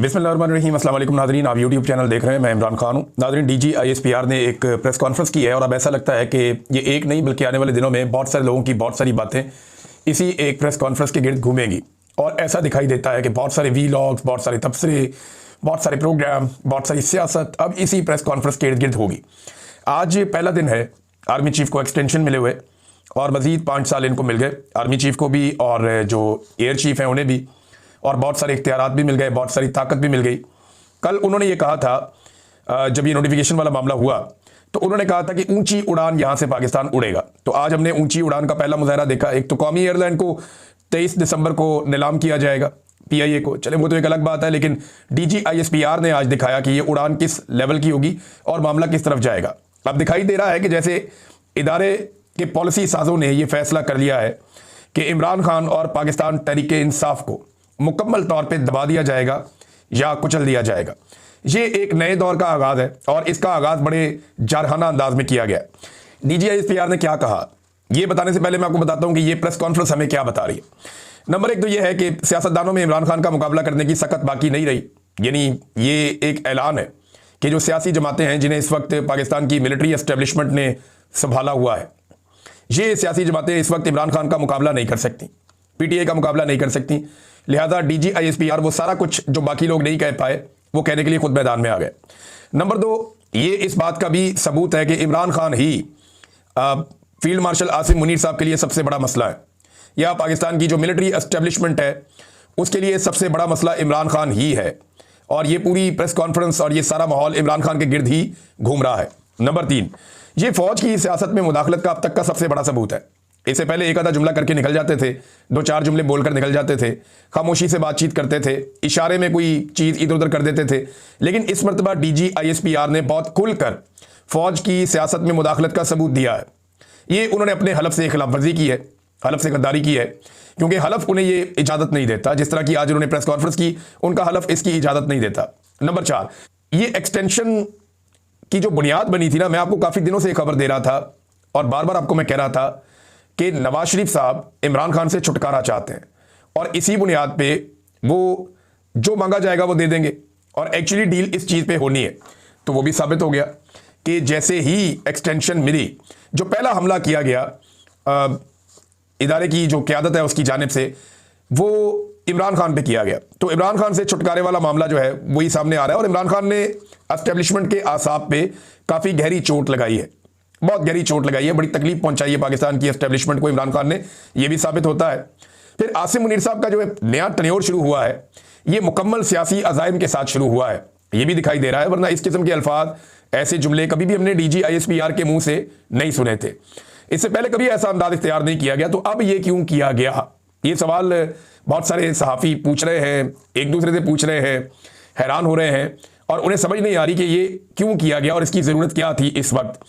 बिस्मिल्लाहिर्रहमानिर्रहीम। अस्सलाम वालेकुम नाज़रीन, आप यूट्यूब चैनल देख रहे हैं। मैं इमरान खान हूँ। नाज़रीन, डीजी ISPR ने एक प्रेस कॉन्फ्रेंस की है और अब ऐसा लगता है कि ये एक नहीं बल्कि आने वाले दिनों में बहुत सारे लोगों की बहुत सारी बातें इसी एक प्रेस कॉन्फ्रेंस के गिर्द घूमेंगी। और ऐसा दिखाई देता है कि बहुत सारे वीलॉग्स, बहुत सारे तबसरे, बहुत सारे प्रोग्राम, बहुत सारी सियासत अब इसी प्रेस कॉन्फ्रेंस के इर्द गिर्द होगी। आज पहला दिन है, आर्मी चीफ को एक्सटेंशन मिले हुए और मज़ीद 5 साल इनको मिल गए, आर्मी चीफ को भी और जो एयर चीफ हैं उन्हें भी, और बहुत सारे इख्तियारात भी मिल गए, बहुत सारी ताकत भी मिल गई। कल उन्होंने ये कहा था, जब ये नोटिफिकेशन वाला मामला हुआ तो उन्होंने कहा था कि ऊंची उड़ान यहाँ से पाकिस्तान उड़ेगा। तो आज हमने ऊंची उड़ान का पहला मुजाहरा देखा। एक तो कौमी एयरलाइन को 23 दिसंबर को नीलाम किया जाएगा PIA को, चले वो तो एक अलग बात है, लेकिन DG ISPR ने आज दिखाया कि ये उड़ान किस लेवल की होगी और मामला किस तरफ जाएगा। अब दिखाई दे रहा है कि जैसे इदारे के पॉलिसी साजों ने ये फैसला कर लिया है कि इमरान खान और पाकिस्तान तहरीक-ए-इंसाफ को मुकम्मल तौर पे दबा दिया जाएगा या कुचल दिया जाएगा। ये एक नए दौर का आगाज़ है और इसका आगाज़ बड़े जारहाना अंदाज में किया गया। DG ISPR ने क्या कहा, ये बताने से पहले मैं आपको बताता हूँ कि ये प्रेस कॉन्फ्रेंस हमें क्या बता रही है। नंबर एक तो ये है कि सियासतदानों में इमरान खान का मुकाबला करने की सकत बाकी नहीं रही। यानी ये एक ऐलान है कि जो सियासी जमातें हैं जिन्हें इस वक्त पाकिस्तान की मिलिट्री एस्टेब्लिशमेंट ने संभाला हुआ है, ये सियासी जमातें इस वक्त इमरान खान का मुकाबला नहीं कर सकती, PTI का मुकाबला नहीं कर सकती। लिहाजा DG ISPR वो सारा कुछ जो बाकी लोग नहीं कह पाए वो कहने के लिए खुद मैदान में आ गए। नंबर दो, ये इस बात का भी सबूत है कि इमरान खान ही फील्ड मार्शल आसिम मुनीर साहब के लिए सबसे बड़ा मसला है, या पाकिस्तान की जो मिलिट्री एस्टेब्लिशमेंट है उसके लिए सबसे बड़ा मसला इमरान खान ही है। और ये पूरी प्रेस कॉन्फ्रेंस और ये सारा माहौल इमरान खान के गिर्द ही घूम रहा है। नंबर 3, ये फौज की सियासत में मुदाखलत का अब तक का सबसे बड़ा सबूत है। इससे पहले एक आधा जुमला करके निकल जाते थे, 2-4 जुमले बोलकर निकल जाते थे, खामोशी से बातचीत करते थे, इशारे में कोई चीज़ इधर उधर कर देते थे। लेकिन इस मरतबा DG ISPR ने बहुत खुलकर फौज की सियासत में मुदाखलत का सबूत दिया है। ये उन्होंने अपने हलफ से खिलाफ वर्जी की है, हलफ से गद्दारी की है, क्योंकि हलफ उन्हें ये इजाज़त नहीं देता। जिस तरह की आज उन्होंने प्रेस कॉन्फ्रेंस की, उनका हलफ इसकी इजाज़त नहीं देता। नंबर 4, ये एक्सटेंशन की जो बुनियाद बनी थी ना, मैं आपको काफ़ी दिनों से खबर दे रहा था और बार बार आपको मैं कह रहा था कि नवाज शरीफ साहब इमरान खान से छुटकारा चाहते हैं और इसी बुनियाद पे वो जो मांगा जाएगा वो दे देंगे और एक्चुअली डील इस चीज़ पे होनी है। तो वो भी साबित हो गया कि जैसे ही एक्सटेंशन मिली, जो पहला हमला किया गया इदारे की जो क़यादत है उसकी जानिब से, वो इमरान खान पे किया गया। तो इमरान खान से छुटकारे वाला मामला जो है वही सामने आ रहा है और इमरान खान ने एस्टेब्लिशमेंट के आसाब पे काफ़ी गहरी चोट लगाई है, बहुत गहरी चोट लगाई है, बड़ी तकलीफ पहुंचाई है पाकिस्तान की एस्टेब्लिशमेंट को इमरान खान ने, ये भी साबित होता है। फिर आसिम मुनीर साहब का जो नया टन्योर शुरू हुआ है, ये मुकम्मल सियासी अज़ाइम के साथ शुरू हुआ है, ये भी दिखाई दे रहा है। वरना इस किस्म के अल्फाज, ऐसे जुमले कभी भी हमने DG ISPR के मुंह से नहीं सुने थे। इससे पहले कभी ऐसा अंदाज इख्तियार नहीं किया गया। तो अब ये क्यों किया गया, ये सवाल बहुत सारे सहाफ़ी पूछ रहे हैं, एक दूसरे से पूछ रहे हैं, हैरान हो रहे हैं और उन्हें समझ नहीं आ रही कि ये क्यों किया गया और इसकी ज़रूरत क्या थी इस वक्त।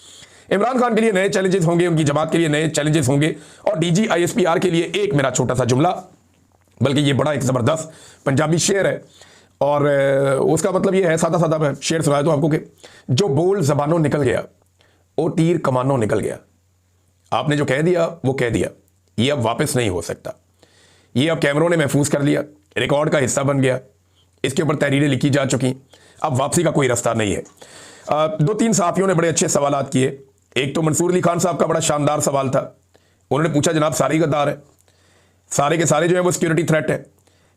इमरान खान के लिए नए चैलेंजेस होंगे, उनकी जमात के लिए नए चैलेंजेस होंगे और DG ISPR के लिए एक मेरा छोटा सा जुमला, बल्कि ये बड़ा एक ज़बरदस्त पंजाबी शेर है और उसका मतलब ये है, सादा सादा मैं शेर सुनाया तो आपको, कि जो बोल ज़बानों निकल गया वो तीर कमानों निकल गया। आपने जो कह दिया वो कह दिया, ये अब वापस नहीं हो सकता। ये अब कैमरों ने महफूज कर लिया, रिकॉर्ड का हिस्सा बन गया, इसके ऊपर तहरीरें लिखी जा चुकी, अब वापसी का कोई रास्ता नहीं है। 2-3 सहाफ़ियों ने बड़े अच्छे सवालात किए। एक तो मंसूर अली खान साहब का बड़ा शानदार सवाल था। उन्होंने पूछा, जनाब सारे ही गद्दार है, सारे के सारे जो है वो सिक्योरिटी थ्रेट है।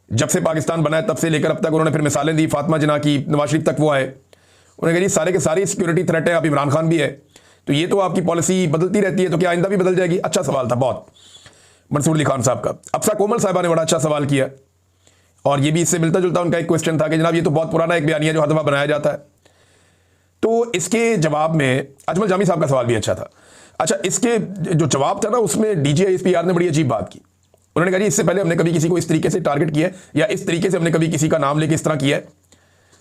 जब से पाकिस्तान बना है तब से लेकर अब तक उन्होंने फिर मिसालें दी, फातिमा जिन्ना की, नवाज शरीफ तक वो आए, उन्होंने कहा जी सारे के सारे सिक्योरिटी थ्रेट है, अब इमरान खान भी है, तो ये तो आपकी पॉलिसी बदलती रहती है, तो क्या आइंदा भी बदल जाएगी। अच्छा सवाल था बहुत मंसूर अली खान साहब का। अफसा कोमल साहिबा ने बड़ा अच्छा सवाल किया और ये भी इससे मिलता जुलता उनका एक क्वेश्चन था कि जनाब ये तो बहुत पुराना एक बयानिया जो हर दफ़ा बनाया जाता है। तो इसके जवाब में अजमल जामी साहब का सवाल भी अच्छा था। अच्छा, इसके जो जवाब था ना उसमें DG ISPR ने बड़ी अजीब बात की। उन्होंने कहा जी इससे पहले हमने कभी किसी को इस तरीके से टारगेट किया है या इस तरीके से हमने कभी किसी का नाम लेके इस तरह किया है।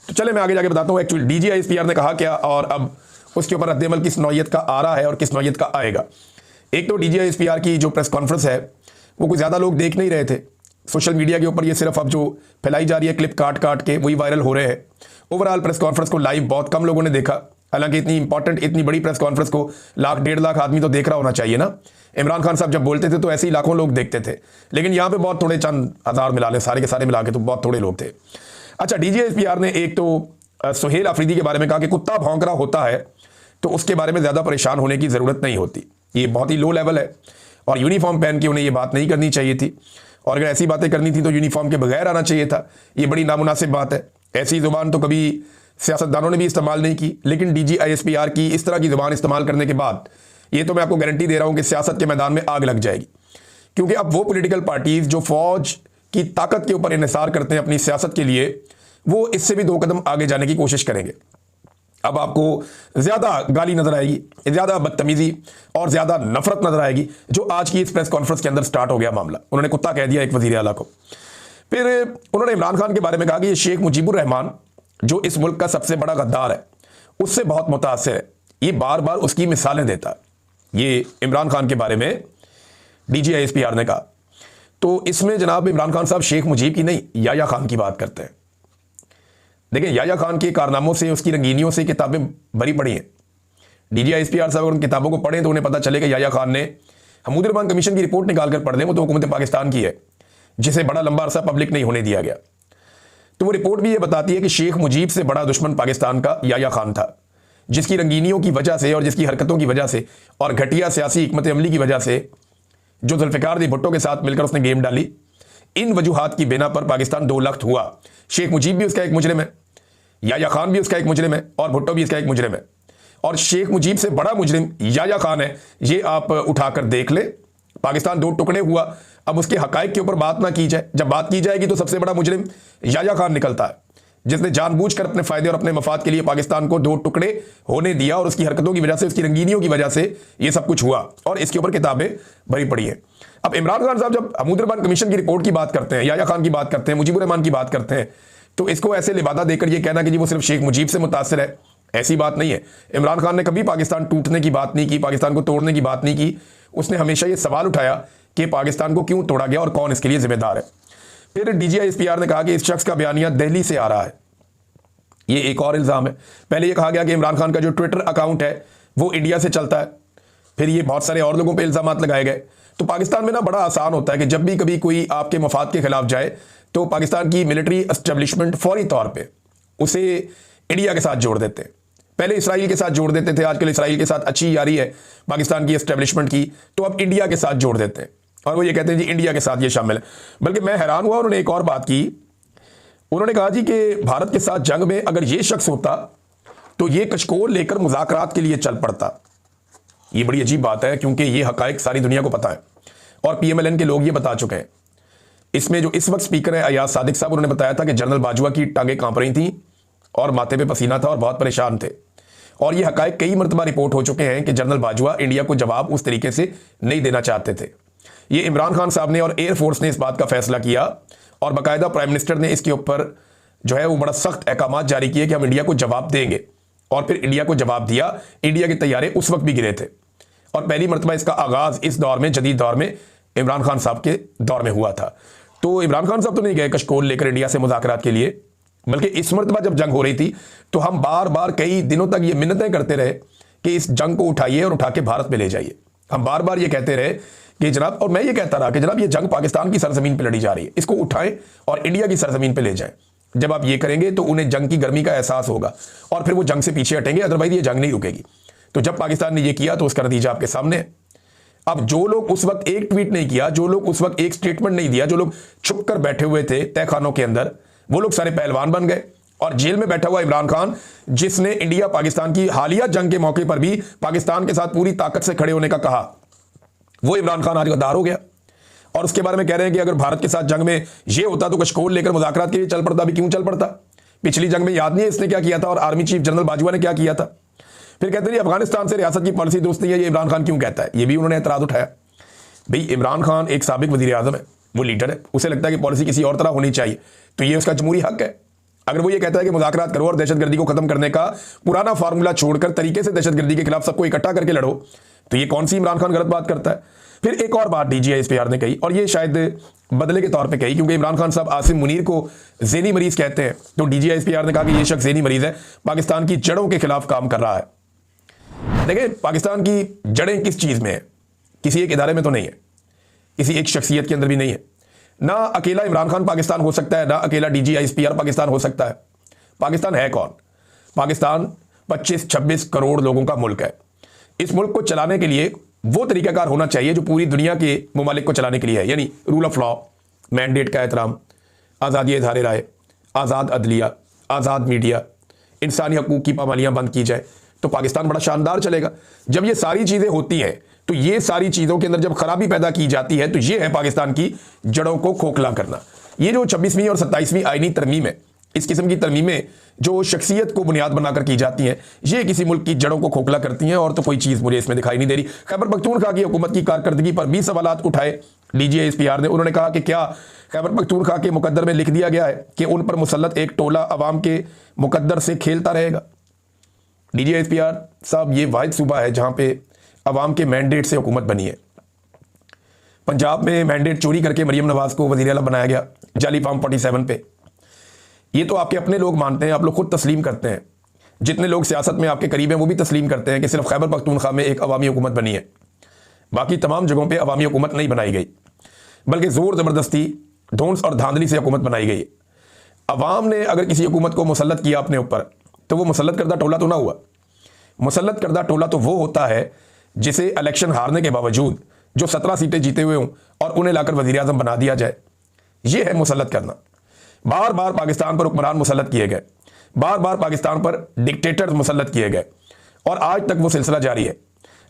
तो चले मैं आगे जाके बताता हूँ एक्चुअली DG ISPR ने कहा क्या और अब उसके ऊपर रद्द-ए-अमल किस नौयत का आ रहा है और किस नौयत का आएगा। एक तो DG ISPR की जो प्रेस कॉन्फ्रेंस है वो कोई ज़्यादा लोग देख नहीं रहे थे। सोशल मीडिया के ऊपर ये सिर्फ अब जो फैलाई जा रही है क्लिप काट काट के वही वायरल हो रहे हैं। ओवरऑल प्रेस कॉन्फ्रेंस को लाइव बहुत कम लोगों ने देखा, हालांकि इतनी इंपॉर्टेंट इतनी बड़ी प्रेस कॉन्फ्रेंस को 1-1.5 लाख आदमी तो देख रहा होना चाहिए ना। इमरान खान साहब जब बोलते थे तो ऐसे ही लाखों लोग देखते थे, लेकिन यहाँ पे बहुत थोड़े चंद हज़ार मिला ले, सारे के सारे मिला के तो बहुत थोड़े लोग थे। अच्छा, DGISPR ने एक तो सुहेल अफरीदी के बारे में कहा कि कुत्ता भौंक रहा होता है तो उसके बारे में ज़्यादा परेशान होने की ज़रूरत नहीं होती, ये बहुत ही लो लेवल है और यूनिफॉर्म पहन के उन्हें ये बात नहीं करनी चाहिए थी, और अगर ऐसी बातें करनी थी तो यूनिफॉर्म के बगैर आना चाहिए था। ये बड़ी नामुनासिब बात है। ऐसी ज़ुबान तो कभी सियासतदानों ने भी इस्तेमाल नहीं की, लेकिन DGISPR की इस तरह की ज़ुबान इस्तेमाल करने के बाद ये तो मैं आपको गारंटी दे रहा हूँ कि सियासत के मैदान में आग लग जाएगी। क्योंकि अब वो पॉलिटिकल पार्टीज जो फौज की ताकत के ऊपर इन्हिसार करते हैं अपनी सियासत के लिए, वो इससे भी 2 कदम आगे जाने की कोशिश करेंगे। अब आपको ज्यादा गाली नजर आएगी, ज्यादा बदतमीजी और ज्यादा नफरत नजर आएगी, जो आज की इस प्रेस कॉन्फ्रेंस के अंदर स्टार्ट हो गया मामला। उन्होंने कुत्ता कह दिया एक वजीर आला को। फिर उन्होंने इमरान खान के बारे में कहा कि ये शेख मुजीबुर रहमान जो इस मुल्क का सबसे बड़ा गद्दार है, उससे बहुत मुतासिर है। ये बार बार उसकी मिसालें देता है। ये इमरान खान के बारे में DGISPR ने कहा। तो इसमें जनाब इमरान खान साहब शेख मुजीब की नहीं, याया खान की बात करते हैं। देखिए, याया खान के कारनामों से, उसकी रंगीनियों से किताबें भरी पड़ी हैं। DGISPR साहब अगर उन किताबों को पढ़ें तो उन्हें पता चले कि याया खान ने हमूद रहमान कमीशन की रिपोर्ट निकाल कर पढ़ लें, वो तो हुकूमत पाकिस्तान की है, जिसे बड़ा लंबा अरसा पब्लिक नहीं होने दिया गया। तो वो रिपोर्ट भी ये बताती है कि शेख मुजीब से बड़ा दुश्मन पाकिस्तान का याया खान था, जिसकी रंगीनियों की वजह से और जिसकी हरकतों की वजह से और घटिया सियासी हिकमत अमली की वजह से जो जुल्फ़िकार दी भुट्टो के साथ मिलकर उसने गेम डाली, इन वजूहात की बिना पर पाकिस्तान 2 लख्त हुआ। शेख मुजीब भी उसका एक मुजरिम है, याया खान भी उसका एक मुजरिम है और भुट्टो भी इसका एक मुजरिम है। और शेख मुजीब से बड़ा मुजरिम याया खान है, ये आप उठाकर देख ले। पाकिस्तान 2 टुकड़े हुआ, अब उसके हकायक के ऊपर बात ना की जाए। जब बात की जाएगी तो सबसे बड़ा मुजरिम याया खान निकलता है, जिसने जानबूझकर अपने फायदे और अपने मफाद के लिए पाकिस्तान को 2 टुकड़े होने दिया, और उसकी हरकतों की वजह से, उसकी रंगीनियों की वजह से ये सब कुछ हुआ, और इसके ऊपर किताबें भरी पड़ी हैं। अब इमरान खान साहब जब हमूद रहमान कमीशन की रिपोर्ट की बात करते हैं, याया खान की बात करते हैं, मुजीबुर रहमान की बात करते हैं, तो इसको ऐसे लिबादा देकर ये कहना कि जी वो सिर्फ शेख मुजीब से मुतासिर है, ऐसी बात नहीं है। इमरान खान ने कभी पाकिस्तान टूटने की बात नहीं की, पाकिस्तान को तोड़ने की बात नहीं की। उसने हमेशा ये सवाल उठाया कि पाकिस्तान को क्यों तोड़ा गया और कौन इसके लिए जिम्मेदार है। फिर DGISPR ने कहा कि इस शख्स का बयानिया दिल्ली से आ रहा है, ये एक और इल्ज़ाम है। पहले ये कहा गया कि इमरान खान का जो ट्विटर अकाउंट है वो इंडिया से चलता है, फिर ये बहुत सारे और लोगों पे इल्ज़ाम लगाए गए। तो पाकिस्तान में ना बड़ा आसान होता है कि जब भी कभी कोई आपके मफाद के खिलाफ जाए तो पाकिस्तान की मिलिट्री एस्टेब्लिशमेंट फौरी तौर पे उसे इंडिया के साथ जोड़ देते हैं। पहले इसराइल के साथ जोड़ देते थे, आजकल इसराइल के साथ अच्छी यारी है पाकिस्तान की एस्टेब्लिशमेंट की, तो अब इंडिया के साथ जोड़ देते हैं और वो ये कहते हैं जी इंडिया के साथ ये शामिल है। बल्कि मैं हैरान हुआ, उन्होंने एक और बात की। उन्होंने कहा जी कि भारत के साथ जंग में अगर ये शख्स होता तो ये कशकोल लेकर मुज़ाकरात के लिए चल पड़ता। ये बड़ी अजीब बात है, क्योंकि ये हकायक सारी दुनिया को पता है और PMLN के लोग ये बता चुके हैं। इसमें जो इस वक्त स्पीकर है अयाज सादिक साहब, उन्होंने बताया था कि जनरल बाजवा की टांगें कांप रही थी और माथे पे पसीना था और बहुत परेशान थे। और ये हकायक कई मरतबा रिपोर्ट हो चुके हैं कि जनरल बाजवा इंडिया को जवाब उस तरीके से नहीं देना चाहते थे। ये इमरान खान साहब ने और एयरफोर्स ने इस बात का फैसला किया और बाकायदा प्राइम मिनिस्टर ने इसके ऊपर जो है वो बड़ा सख्त अहकामात जारी किए कि हम इंडिया को जवाब देंगे। और फिर इंडिया को जवाब दिया। इंडिया के तैयारे उस वक्त भी गिरे थे और पहली मरतबा इसका आगाज इस दौर में, जदीद दौर में, इमरान खान साहब के दौर में हुआ था। तो इमरान खान साहब तो नहीं गए कशकोल लेकर इंडिया से मुज़ाकरात के लिए, बल्कि इस मरतबा जब जंग हो रही थी तो हम बार बार कई दिनों तक ये मिन्नतें करते रहे कि इस जंग को उठाइए और उठा के भारत में ले जाइए। हम बार बार ये कहते रहे कि जनाब, और मैं ये कहता रहा कि जनाब ये जंग पाकिस्तान की सरजमीन पर लड़ी जा रही है, इसको उठाएं और इंडिया की सरजमीन पर ले जाएं। जब आप ये करेंगे तो उन्हें जंग की गर्मी का एहसास होगा और फिर वो जंग से पीछे हटेंगे, अदरवाइज ये जंग नहीं रुकेगी। तो जब पाकिस्तान ने ये किया तो उसका नतीजा आपके सामने है। अब जो लोग उस वक्त एक ट्वीट नहीं किया, जो लोग उस वक्त एक स्टेटमेंट नहीं दिया, जो लोग छुप कर बैठे हुए थे तहखानों के अंदर, वो लोग सारे पहलवान बन गए। और जेल में बैठा हुआ इमरान खान, जिसने इंडिया पाकिस्तान की हालिया जंग के मौके पर भी पाकिस्तान के साथ पूरी ताकत से खड़े होने का कहा, वो इमरान खान आज गद्दार हो गया। और उसके बारे में कह रहे हैं कि अगर भारत के साथ जंग में ये होता तो कशकोल लेकर मुज़ाकरात के लिए चल पड़ता। भी क्यों चल पड़ता? पिछली जंग में याद नहीं है इसने क्या किया था और आर्मी चीफ जनरल बाजवा ने क्या किया था। फिर कहते हैं अफगानिस्तान से रियासत की पॉलिसी दुरुस्त नहीं है, ये इमरान खान क्यों कहता है? ये भी उन्होंने एतराज़ उठाया। भाई इमरान खान एक साबिक वज़ीर आज़म है, वो लीडर है, उसे लगता है कि पॉलिसी किसी और तरह होनी चाहिए, तो ये उसका जमहूरी हक है। अगर वो ये कहता है कि मुज़ाकरात करो और दहशतगर्दी को खत्म करने का पुराना फार्मूला छोड़कर तरीके से दहशतगर्दी के खिलाफ सबको इकट्ठा करके लड़ो, तो ये कौन सी इमरान खान गलत बात करता है? फिर एक और बात DGISPR ने कही, और ये शायद बदले के तौर पे कही, क्योंकि इमरान खान साहब आसिम मुनीर को ज़हनी मरीज कहते हैं, तो DGISPR ने कहा कि ये शख्स ज़हनी मरीज है, पाकिस्तान की जड़ों के खिलाफ काम कर रहा है। देखिए, पाकिस्तान की जड़ें किस चीज़ में है? किसी एक इदारे में तो नहीं है, किसी एक शख्सियत के अंदर भी नहीं है, ना अकेला इमरान खान पाकिस्तान हो सकता है, ना अकेला DGISPR पाकिस्तान हो सकता है। पाकिस्तान है कौन? पाकिस्तान 25-26 करोड़ लोगों का मुल्क है। इस मुल्क को चलाने के लिए वो तरीकाकार होना चाहिए जो पूरी दुनिया के ममालिक को चलाने के लिए है, यानी रूल ऑफ लॉ, मैंडेट का एहतराम, आज़ादी इज़हार राय, आज़ाद अदलिया, आज़ाद मीडिया, इंसानी हकूक़ की पाबंदियाँ बंद की जाए तो पाकिस्तान बड़ा शानदार चलेगा। जब ये सारी चीज़ें होती हैं तो ये सारी चीज़ों के अंदर जब खराबी पैदा की जाती है तो ये है पाकिस्तान की जड़ों को खोखला करना। ये जो 26वीं और 27वीं आईनी तरमीम है, इस किस्म की तरमीमें जो शख्सियत को बुनियाद बनाकर की जाती हैं, ये किसी मुल्क की जड़ों को खोखला करती हैं और तो कोई चीज़ मुझे इसमें दिखाई नहीं दे रही। खैबर पख्तूनख्वा की हुकूमत की कारकर्दगी पर भी सवालात उठाए DGISPR ने। उन्होंने कहा कि क्या खैबर पख्तूनख्वा के मुकद्दर में लिख दिया गया है कि उन पर मुसल्लत एक टोला अवाम के मुकद्दर से खेलता रहेगा? DGISPR साहब, ये वाहिद सूबा है जहाँ पे अवाम के मैंडेट से हुकूमत बनी है। पंजाब में मैंडेट चोरी करके मरीम नवाज को वज़ीर आला बनाया गया जाली फॉर्म 47 पे। ये तो आपके अपने लोग मानते हैं, आप लोग खुद तस्लीम करते हैं। जितने लोग सियासत में आपके करीब हैं वो भी तस्लीम करते हैं कि सिर्फ खैबर पख्तूनख्वा में एक अवामी हुकूमत बनी है, बाकी तमाम जगहों पे अवामी हुकूमत नहीं बनाई गई, बल्कि ज़ोर ज़बरदस्ती, धौंस और धांधली से हुकूमत बनाई गई। अवाम ने अगर किसी हुकूमत को मुसल्लत किया अपने ऊपर तो वो मुसल्लत करदा टोला तो ना हुआ। मुसल्लत करदा टोला तो वो होता है जिसे इलेक्शन हारने के बावजूद जो 17 सीटें जीते हुए हों और उन्हें लाकर वज़ीर आज़म बना दिया जाए, ये है मुसल्लत करना। बार बार पाकिस्तान पर हुक्मरान मुसल्लत किए गए, बार बार पाकिस्तान पर डिक्टेटर्स मुसल्लत किए गए और आज तक वो सिलसिला जारी है।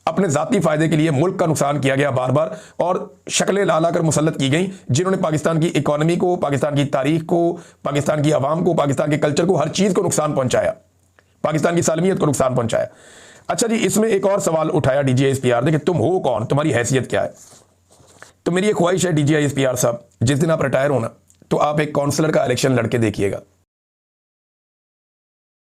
अपने ज़ाती फ़ायदे के लिए मुल्क का नुकसान किया गया बार बार और शक्लें ला ला कर मुसल्लत की गई, जिन्होंने पाकिस्तान की इकॉनमी को, पाकिस्तान की तारीख को, पाकिस्तान की आवाम को, पाकिस्तान के कल्चर को, हर चीज़ को नुकसान पहुँचाया, पाकिस्तान की सालमियत को नुकसान पहुँचाया। अच्छा जी, इसमें एक और सवाल उठाया DGISPR ने कि तुम हो कौन, तुम्हारी हैसियत क्या है? तो मेरी एक ख्वाहिश है DGISPR साहब, जिस दिन आप रिटायर होना तो आप एक काउंसलर का इलेक्शन लड़के देखिएगा।